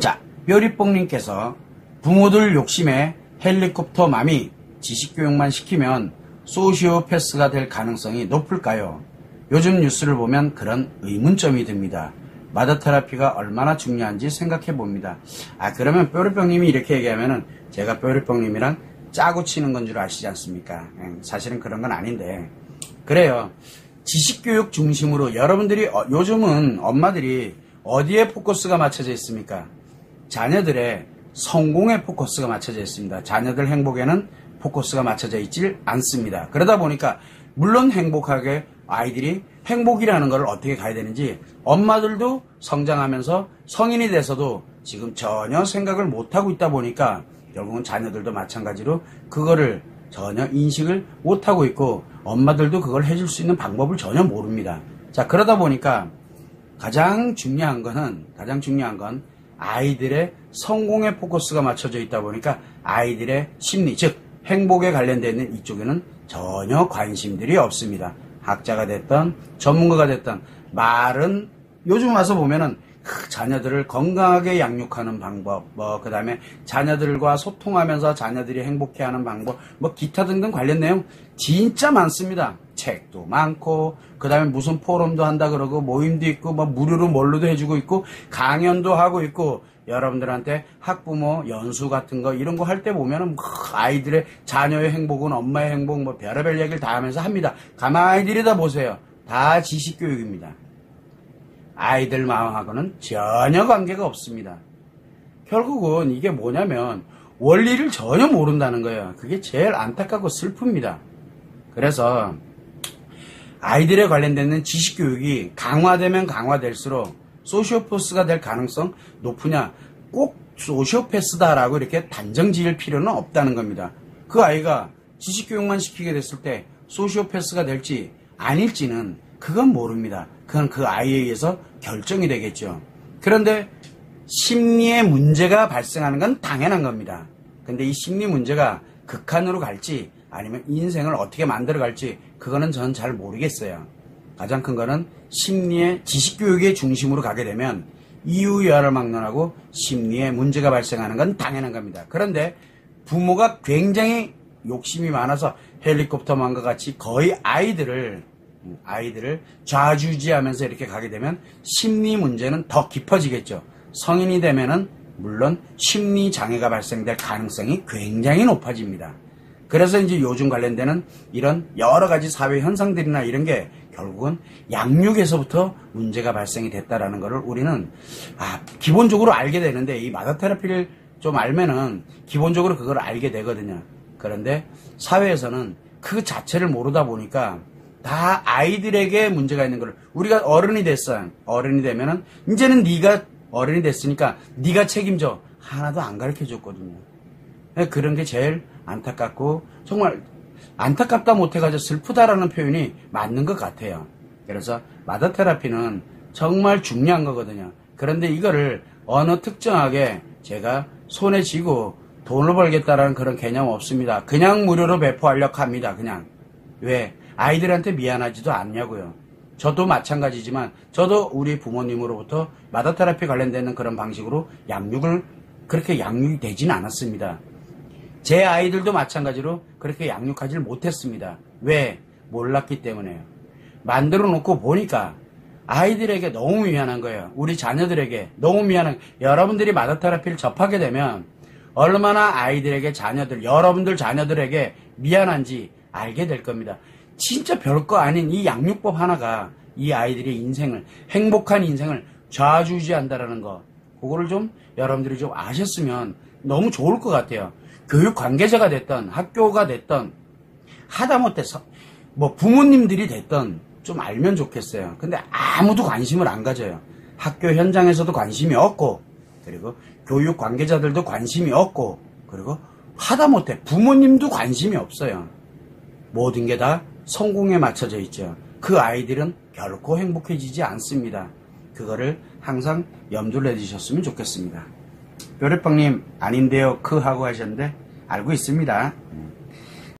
자, 뾰리뽕님께서 부모들 욕심에 헬리콥터 맘이 지식교육만 시키면 소시오패스가 될 가능성이 높을까요? 요즘 뉴스를 보면 그런 의문점이 듭니다. 마더테라피가 얼마나 중요한지 생각해 봅니다. 그러면 뾰리뽕님이 이렇게 얘기하면은 제가 뾰리뽕님이랑 짜고 치는 건 줄 아시지 않습니까? 사실은 그런 건 아닌데. 그래요. 지식교육 중심으로 여러분들이 요즘은 엄마들이 어디에 포커스가 맞춰져 있습니까? 자녀들의 성공에 포커스가 맞춰져 있습니다. 자녀들 행복에는 포커스가 맞춰져 있질 않습니다. 그러다 보니까 물론 행복하게 아이들이 행복이라는 걸 어떻게 가야 되는지 엄마들도 성장하면서 성인이 돼서도 지금 전혀 생각을 못하고 있다 보니까 결국은 자녀들도 마찬가지로 그거를 전혀 인식을 못하고 있고 엄마들도 그걸 해줄 수 있는 방법을 전혀 모릅니다. 자, 그러다 보니까 가장 중요한 건 아이들의 성공에 포커스가 맞춰져 있다 보니까 아이들의 심리, 즉 행복에 관련되어 있는 이쪽에는 전혀 관심들이 없습니다. 학자가 됐던 전문가가 됐던 말은 요즘 와서 보면은 자녀들을 건강하게 양육하는 방법, 그 다음에 자녀들과 소통하면서 자녀들이 행복해하는 방법, 기타 등등 관련 내용 진짜 많습니다. 책도 많고, 그 다음에 무슨 포럼도 한다 그러고, 모임도 있고, 무료로 뭘로도 해주고 있고, 강연도 하고 있고, 여러분들한테 학부모 연수 같은 거 이런 거 할 때 보면은 아이들의 자녀의 행복은 엄마의 행복 별의별 얘기를 다 하면서 합니다. 가만히 들여다보세요. 다 지식교육입니다. 아이들 마음하고는 전혀 관계가 없습니다. 결국은 이게 뭐냐면 원리를 전혀 모른다는 거예요. 그게 제일 안타깝고 슬픕니다. 그래서 아이들에 관련된 지식교육이 강화되면 강화될수록 소시오패스가 될 가능성 높으냐? 꼭 소시오패스다라고 이렇게 단정 지을 필요는 없다는 겁니다. 그 아이가 지식교육만 시키게 됐을 때 소시오패스가 될지 아닐지는 그건 모릅니다. 그건 그 아이에 의해서 결정이 되겠죠. 그런데 심리의 문제가 발생하는 건 당연한 겁니다. 근데 이 심리 문제가 극한으로 갈지 아니면 인생을 어떻게 만들어 갈지 그거는 전 잘 모르겠어요. 가장 큰 거는 심리의 지식교육의 중심으로 가게 되면 이유야를 막론하고 심리에 문제가 발생하는 건 당연한 겁니다. 그런데 부모가 굉장히 욕심이 많아서 헬리콥터만과 같이 거의 아이들을 좌지우지하면서 이렇게 가게 되면 심리 문제는 더 깊어지겠죠. 성인이 되면은 물론 심리 장애가 발생될 가능성이 굉장히 높아집니다. 그래서 이제 요즘 관련되는 이런 여러 가지 사회 현상들이나 이런 게 결국은 양육에서부터 문제가 발생이 됐다라는 것을 우리는 기본적으로 알게 되는데 이 마더테라피를 좀 알면은 기본적으로 그걸 알게 되거든요. 그런데 사회에서는 그 자체를 모르다 보니까 다 아이들에게 문제가 있는 걸 우리가 어른이 됐어요. 어른이 되면은 이제는 네가 어른이 됐으니까 네가 책임져. 하나도 안 가르쳐 줬거든요. 그런 게 제일 안타깝고 정말 안타깝다 못해가지고 슬프다라는 표현이 맞는 것 같아요. 그래서 마더테라피는 정말 중요한 거거든요. 그런데 이거를 어느 특정하게 제가 손에 쥐고 돈을 벌겠다라는 그런 개념 없습니다. 그냥 무료로 배포하려고 합니다. 그냥. 왜? 아이들한테 미안하지도 않냐고요. 저도 마찬가지지만 저도 우리 부모님으로부터 마더테라피 관련되는 그런 방식으로 그렇게 양육이 되진 않았습니다. 제 아이들도 마찬가지로 그렇게 양육하지를 못했습니다. 왜? 몰랐기 때문에요. 만들어 놓고 보니까 아이들에게 너무 미안한 거예요. 우리 자녀들에게 너무 미안한 여러분들이 마더테라피를 접하게 되면 얼마나 아이들에게 여러분들 자녀들에게 미안한지 알게 될 겁니다. 진짜 별거 아닌 이 양육법 하나가 이 아이들의 인생을 행복한 인생을 좌지우지한다라는 거 그거를 좀 여러분들이 좀 아셨으면 너무 좋을 것 같아요. 교육 관계자가 됐던 학교가 됐던 하다못해 부모님들이 됐던 좀 알면 좋겠어요. 근데 아무도 관심을 안 가져요. 학교 현장에서도 관심이 없고 그리고 교육 관계자들도 관심이 없고 그리고 하다못해 부모님도 관심이 없어요. 모든 게 다 성공에 맞춰져 있죠. 그 아이들은 결코 행복해지지 않습니다. 그거를 항상 염두를 내주셨으면 좋겠습니다. 뾰레빵님 아닌데요 하고 하셨는데 알고 있습니다.